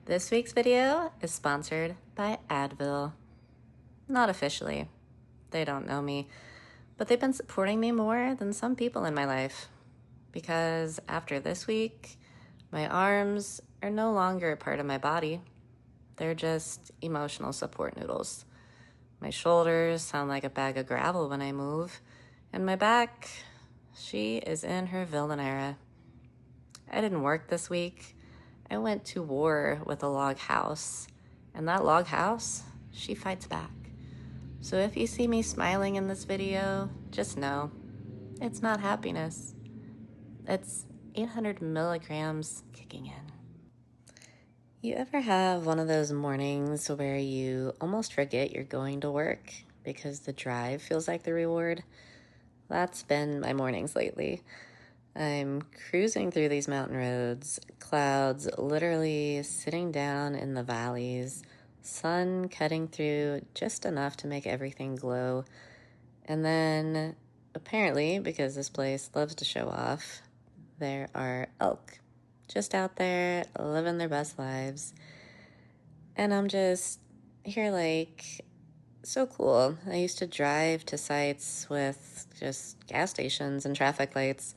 This week's video is sponsored by Advil. Not officially. They don't know me, but they've been supporting me more than some people in my life. Because after this week, my arms are no longer a part of my body. They're just emotional support noodles. My shoulders sound like a bag of gravel when I move, and my back, she is in her villain era. I didn't work this week. I went to war with a log house, and that log house, she fights back. So if you see me smiling in this video, just know it's not happiness. It's 800 milligrams kicking in. You ever have one of those mornings where you almost forget you're going to work because the drive feels like the reward? That's been my mornings lately. I'm cruising through these mountain roads, clouds literally sitting down in the valleys, sun cutting through just enough to make everything glow. And then, apparently, because this place loves to show off, there are elk just out there living their best lives. And I'm just here like, so cool. I used to drive to sites with just gas stations and traffic lights,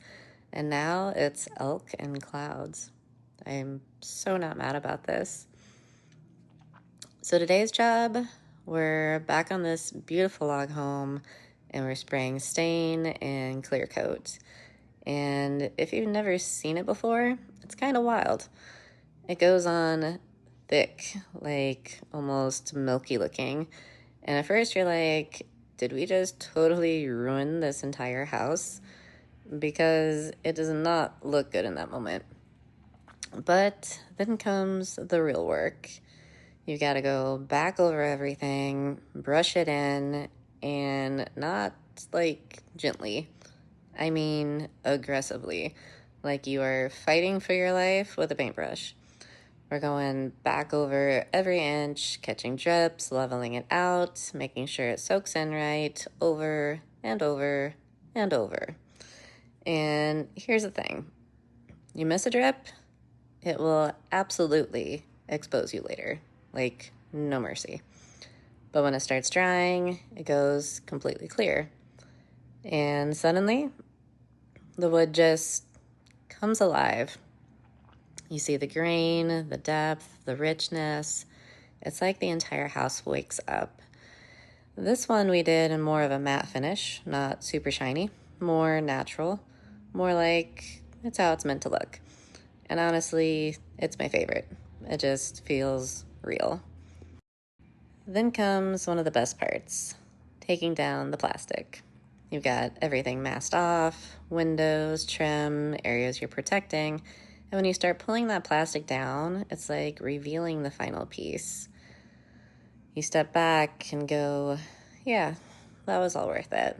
and now it's elk and clouds. I'm so not mad about this. So today's job, we're back on this beautiful log home, and we're spraying stain and clear coat. And if you've never seen it before, it's kind of wild. It goes on thick, like almost milky looking. And at first you're like, did we just totally ruin this entire house? Because it does not look good in that moment. But then comes the real work. You gotta go back over everything, brush it in, and not like gently. I mean aggressively. Like you are fighting for your life with a paintbrush. We're going back over every inch, catching drips, leveling it out, making sure it soaks in right, over and over and over. And here's the thing. You miss a drip, it will absolutely expose you later. Like, no mercy. But when it starts drying, it goes completely clear. And suddenly, the wood just comes alive. You see the grain, the depth, the richness. It's like the entire house wakes up. This one we did in more of a matte finish, not super shiny, more natural, more like it's how it's meant to look. And honestly, it's my favorite. It just feels real. Then comes one of the best parts, taking down the plastic. You've got everything masked off, windows, trim, areas you're protecting, and when you start pulling that plastic down, it's like revealing the final piece. You step back and go, yeah, that was all worth it.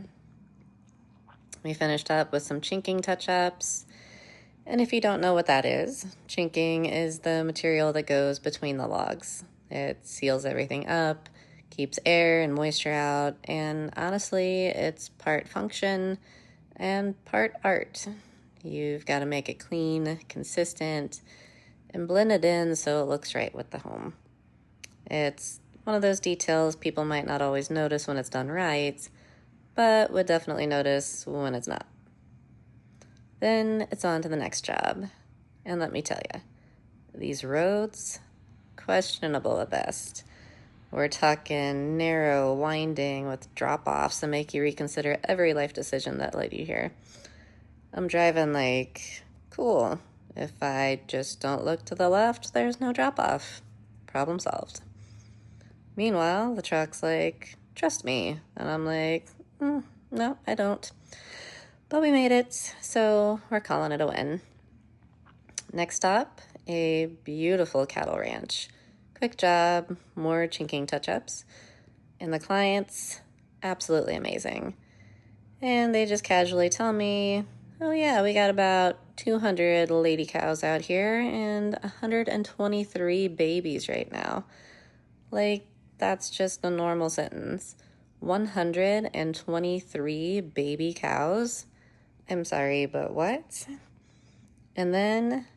We finished up with some chinking touch-ups. And if you don't know what that is, chinking is the material that goes between the logs. It seals everything up, keeps air and moisture out, and honestly, it's part function and part art. You've got to make it clean, consistent, and blend it in so it looks right with the home. It's one of those details people might not always notice when it's done right, but would definitely notice when it's not. Then it's on to the next job. And let me tell you, these roads, questionable at best. We're talking narrow, winding with drop-offs that make you reconsider every life decision that led you here. I'm driving like, cool. If I just don't look to the left, there's no drop-off. Problem solved. Meanwhile, the truck's like, trust me. And I'm like, no, I don't. But we made it, so we're calling it a win. Next stop, a beautiful cattle ranch. Quick job, more chinking touch-ups. And the clients, absolutely amazing. And they just casually tell me, oh yeah, we got about 200 lady cows out here and 123 babies right now. Like, that's just a normal sentence. 123 baby cows? I'm sorry, but what? And then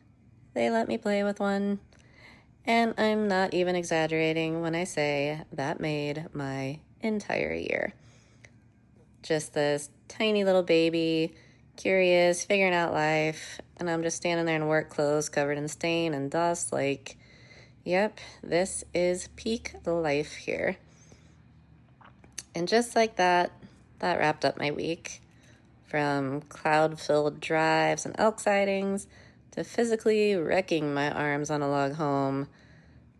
they let me play with one, And I'm not even exaggerating when I say that made my entire year. Just this tiny little baby, curious, figuring out life, and I'm just standing there in work clothes covered in stain and dust like, yep, this is peak life here. And just like that, that wrapped up my week. From cloud-filled drives and elk sightings, to physically wrecking my arms on a log home,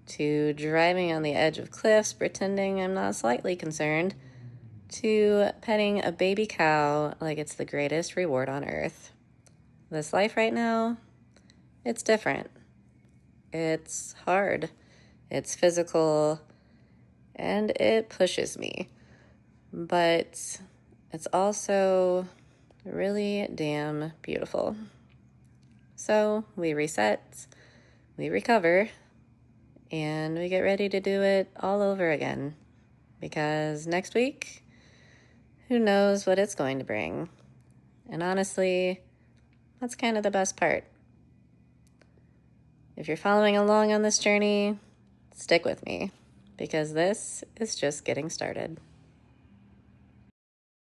to driving on the edge of cliffs pretending I'm not slightly concerned, to petting a baby cow like it's the greatest reward on earth. This life right now, it's different. It's hard. It's physical. And it pushes me. But it's also really damn beautiful. So we reset, we recover, and we get ready to do it all over again. Because next week, who knows what it's going to bring. And honestly, that's kind of the best part. If you're following along on this journey, stick with me, because this is just getting started.